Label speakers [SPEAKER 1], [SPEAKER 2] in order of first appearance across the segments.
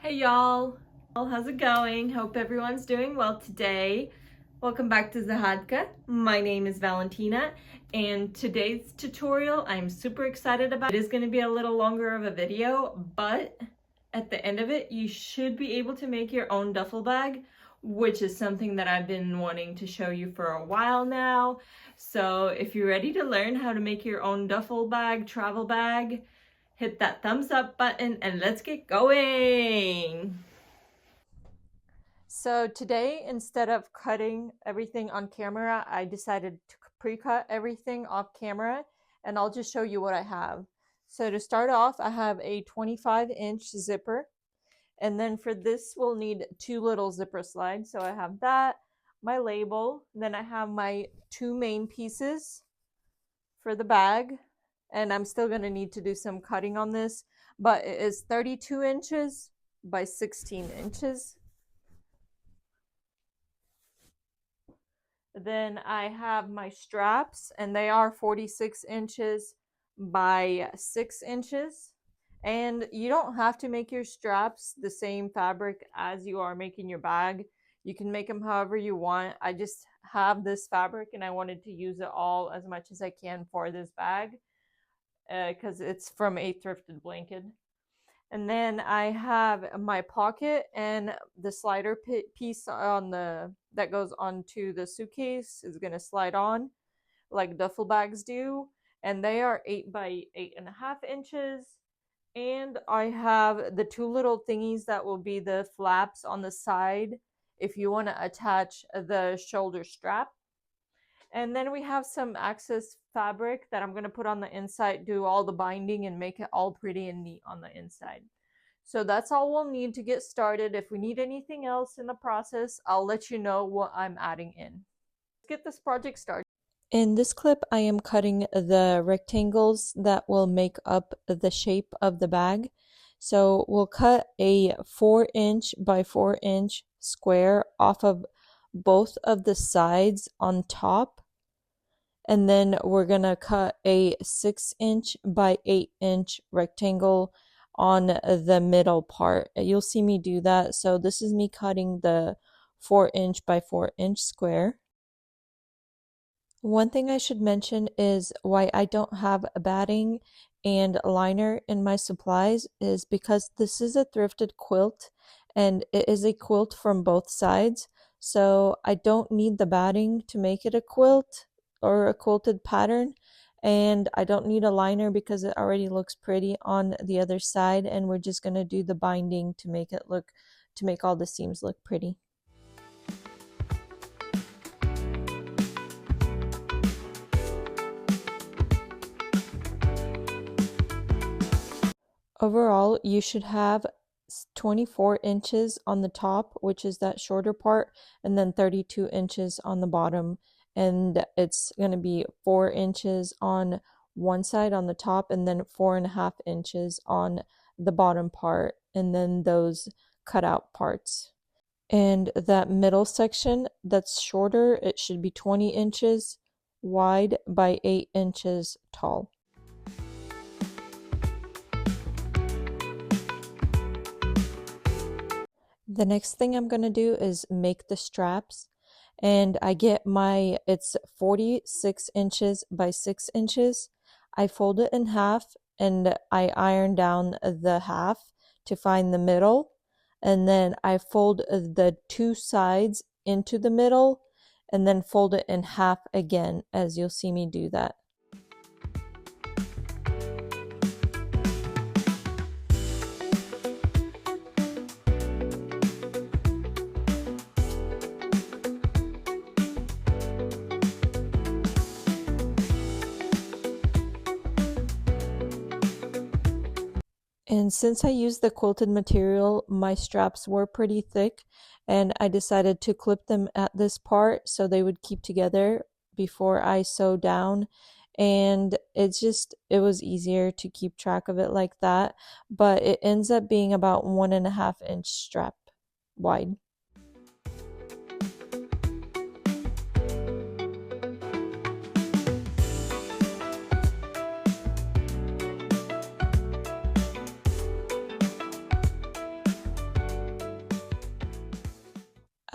[SPEAKER 1] Hey y'all, how's it going? Hope everyone's doing well today. Welcome back to Zahadka. My name is Valentina, and today's tutorial I'm super excited about. It is going to be a little longer of a video, but at the end of it you should be able to make your own duffel bag, which is something that I've been wanting to show you for a while now. So if you're ready to learn how to make your own duffel bag, travel bag, hit that thumbs up button and let's get going. So today, instead of cutting everything on camera, I decided to pre-cut everything off camera, and I'll just show you what I have. So to start off, I have a 25-inch zipper, and then for this we'll need two little zipper slides. So I have that, my label, then I have my two main pieces for the bag, and I'm still going to need to do some cutting on this, but it is 32 inches by 16 inches. Then I have my straps, and they are 46 inches by 6 inches. And you don't have to make your straps the same fabric as you are making your bag. You can make them however you want. I just have this fabric and I wanted to use it all as much as I can for this bag because it's from a thrifted blanket. And then I have my pocket, and the slider piece on that goes onto the suitcase is going to slide on like duffel bags do, and they are 8 by 8.5 inches. And I have the two little thingies that will be the flaps on the side if you want to attach the shoulder strap. And then we have some excess fabric that I'm going to put on the inside, do all the binding and make it all pretty and neat on the inside. So that's all we'll need to get started. If we need anything else in the process, I'll let you know what I'm adding in. Let's get this project started. In this clip, I am cutting the rectangles that will make up the shape of the bag. So we'll cut a 4-inch by 4-inch square off of both of the sides on top. And then we're going to cut a 6-inch by 8-inch rectangle on the middle part. You'll see me do that. So this is me cutting the 4-inch by 4-inch square. One thing I should mention is why I don't have a batting and liner in my supplies is because this is a thrifted quilt, and it is a quilt from both sides. So I don't need the batting to make it a quilt or a quilted pattern, and I don't need a liner because it already looks pretty on the other side, and we're just going to do the binding to make it look, to make all the seams look pretty. Overall, you should have 24 inches on the top, which is that shorter part, and then 32 inches on the bottom. And it's going to be 4 inches on one side on the top, and then 4.5 inches on the bottom part, and then those cutout parts. And that middle section that's shorter, it should be 20 inches wide by 8 inches tall. The next thing I'm going to do is make the straps, and I get it's 46 inches by 6 inches. I fold it in half and I iron down the half to find the middle, and then I fold the two sides into the middle and then fold it in half again, as you'll see me do that. And since I used the quilted material, my straps were pretty thick, and I decided to clip them at this part so they would keep together before I sew down. And it was easier to keep track of it like that, but it ends up being about 1.5 inch strap wide.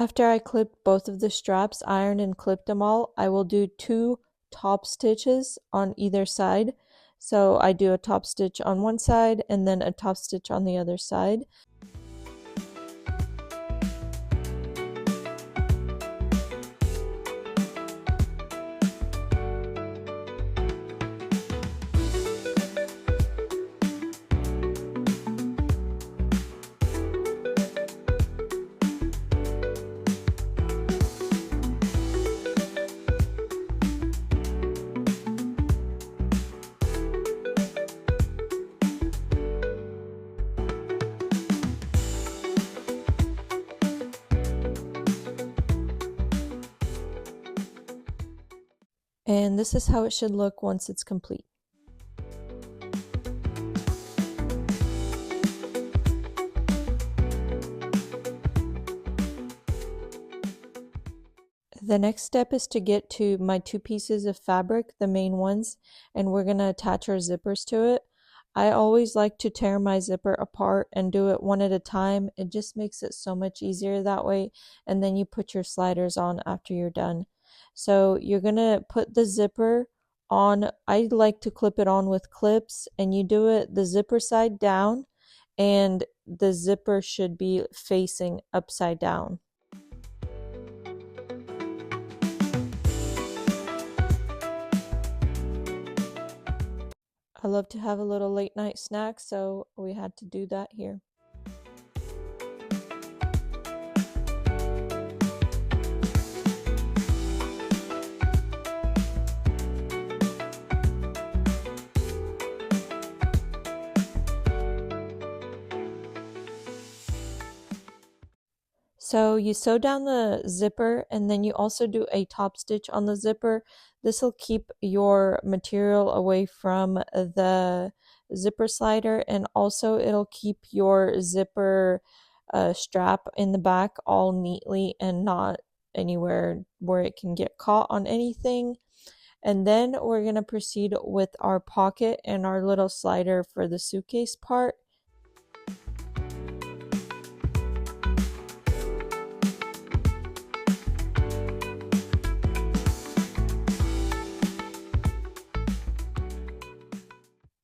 [SPEAKER 1] After I clipped both of the straps, ironed and clipped them all, I will do 2 top stitches on either side. So I do a top stitch on one side and then a top stitch on the other side. And this is how it should look once it's complete. The next step is to get to my 2 pieces of fabric, the main ones, and we're going to attach our zippers to it. I always like to tear my zipper apart and do it one at a time. It just makes it so much easier that way, and then you put your sliders on after you're done. So you're going to put the zipper on. I like to clip it on with clips, and you do it the zipper side down, and the zipper should be facing upside down. I love to have a little late night snack, so we had to do that here. So you sew down the zipper and then you also do a top stitch on the zipper. This will keep your material away from the zipper slider, and also it'll keep your zipper strap in the back all neatly and not anywhere where it can get caught on anything. And then we're going to proceed with our pocket and our little slider for the suitcase part.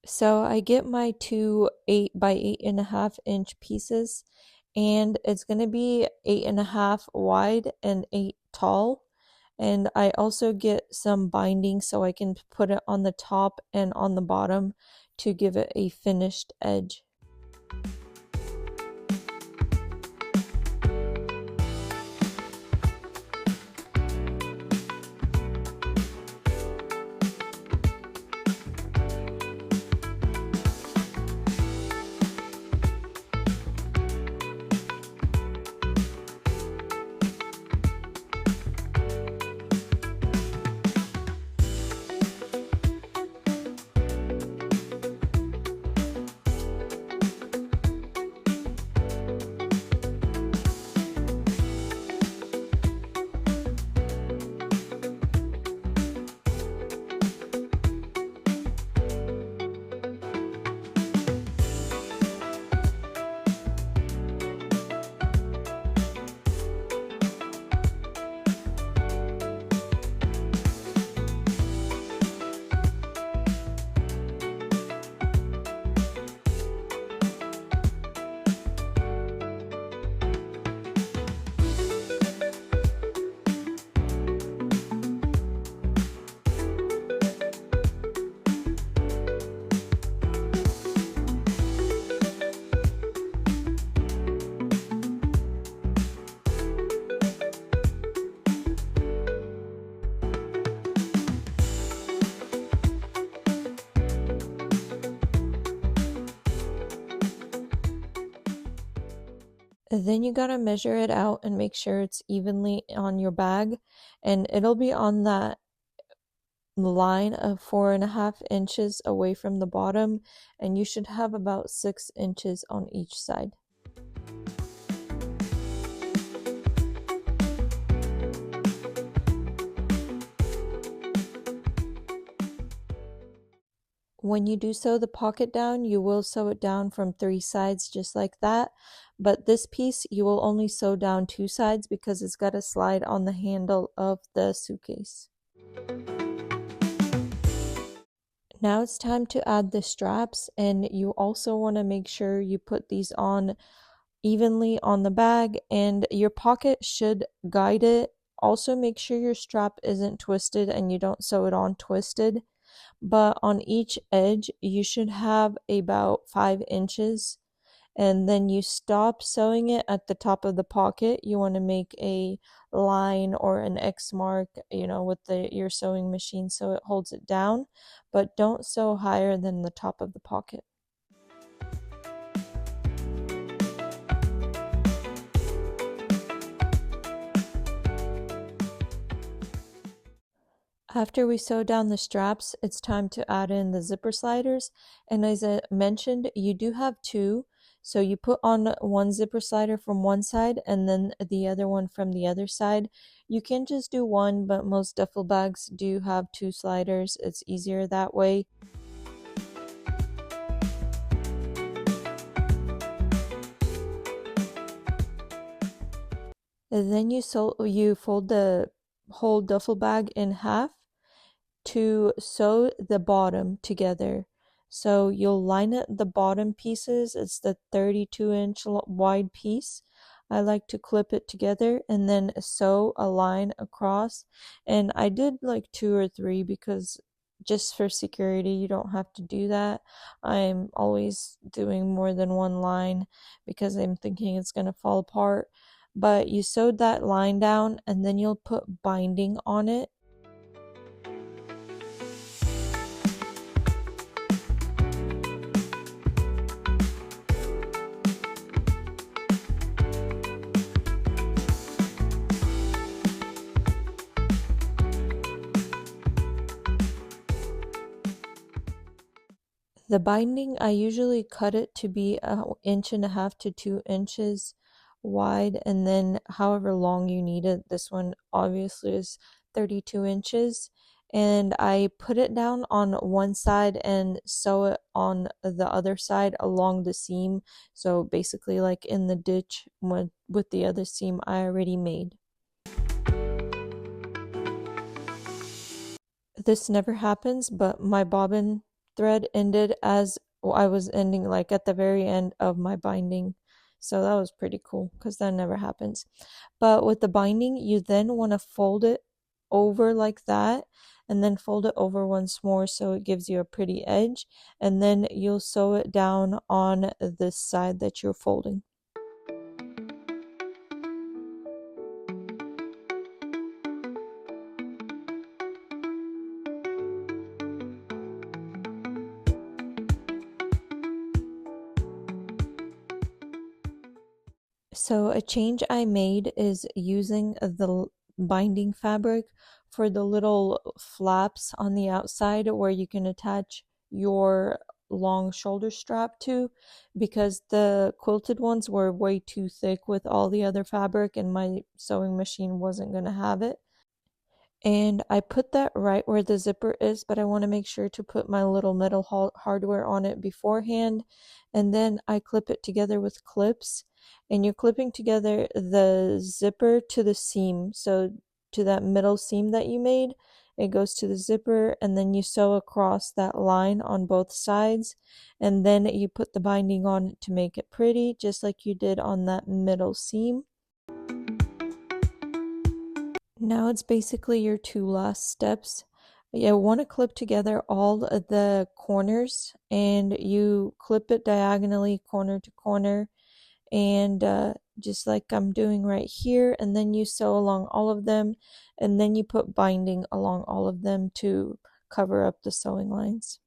[SPEAKER 1] So I get my 2 8 by 8.5 inch pieces, and it's going to be 8.5 wide and 8 tall. And I also get some binding so I can put it on the top and on the bottom to give it a finished edge. Then you gotta measure it out and make sure it's evenly on your bag, and it'll be on that line of 4.5 inches away from the bottom, and you should have about 6 inches on each side. When you do sew the pocket down, you will sew it down from 3 sides just like that, but this piece you will only sew down 2 sides because it's got a slide on the handle of the suitcase. Now it's time to add the straps, and you also want to make sure you put these on evenly on the bag, and your pocket should guide it. Also make sure your strap isn't twisted and you don't sew it on twisted, but on each edge you should have about 5 inches, and then you stop sewing it at the top of the pocket. You want to make a line or an X mark, with your sewing machine so it holds it down, but don't sew higher than the top of the pocket. After we sew down the straps, it's time to add in the zipper sliders, and as I mentioned, you do have 2, so you put on one zipper slider from one side and then the other one from the other side. You can just do one, but most duffel bags do have 2 sliders. It's easier that way. And then you fold the whole duffel bag in half to sew the bottom together. So you'll line it the bottom pieces. It's the 32-inch wide piece. I like to clip it together and then sew a line across. And I did like 2 or 3 because just for security, you don't have to do that. I'm always doing more than one line because I'm thinking it's going to fall apart. But you sewed that line down and then you'll put binding on it. The binding, I usually cut it to be 1.5 to 2 inches wide, and then however long you need it. This one obviously is 32 inches. And I put it down on one side and sew it on the other side along the seam. So basically like in the ditch with the other seam I already made. This never happens, but my bobbin thread ended as I was ending, like at the very end of my binding. So that was pretty cool because that never happens. But with the binding, you then want to fold it over like that and then fold it over once more so it gives you a pretty edge, and then you'll sew it down on this side that you're folding. So a change I made is using the binding fabric for the little flaps on the outside where you can attach your long shoulder strap to, because the quilted ones were way too thick with all the other fabric and my sewing machine wasn't going to have it. And I put that right where the zipper is, but I want to make sure to put my little metal hardware on it beforehand. And then I clip it together with clips, and you're clipping together the zipper to the seam. So to that middle seam that you made, it goes to the zipper, and then you sew across that line on both sides. And then you put the binding on it to make it pretty, just like you did on that middle seam. Now it's basically your 2 last steps. You want to clip together all of the corners, and you clip it diagonally corner to corner, and just like I'm doing right here, and then you sew along all of them, and then you put binding along all of them to cover up the sewing lines.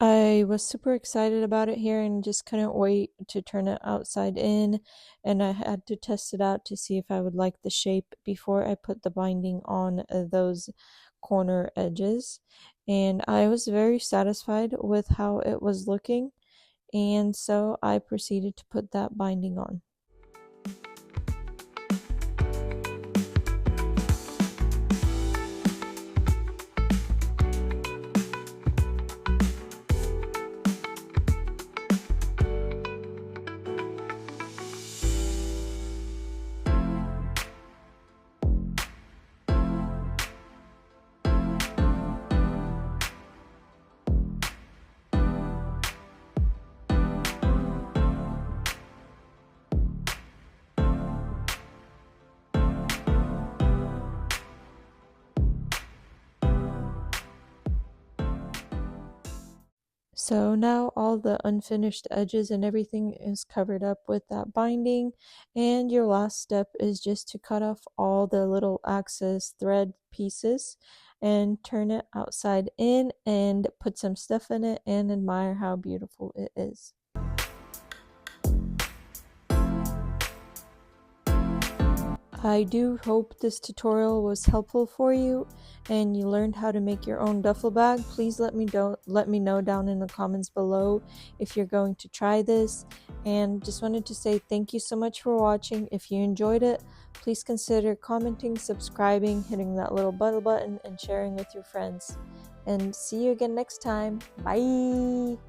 [SPEAKER 1] I was super excited about it here and just couldn't wait to turn it outside in, and I had to test it out to see if I would like the shape before I put the binding on those corner edges. And I was very satisfied with how it was looking, and so I proceeded to put that binding on. So now all the unfinished edges and everything is covered up with that binding, and your last step is just to cut off all the little access thread pieces and turn it outside in and put some stuff in it and admire how beautiful it is. I do hope this tutorial was helpful for you and you learned how to make your own duffel bag. Please let me know down in the comments below if you're going to try this. And just wanted to say thank you so much for watching. If you enjoyed it, please consider commenting, subscribing, hitting that little bell button, and sharing with your friends. And see you again next time. Bye!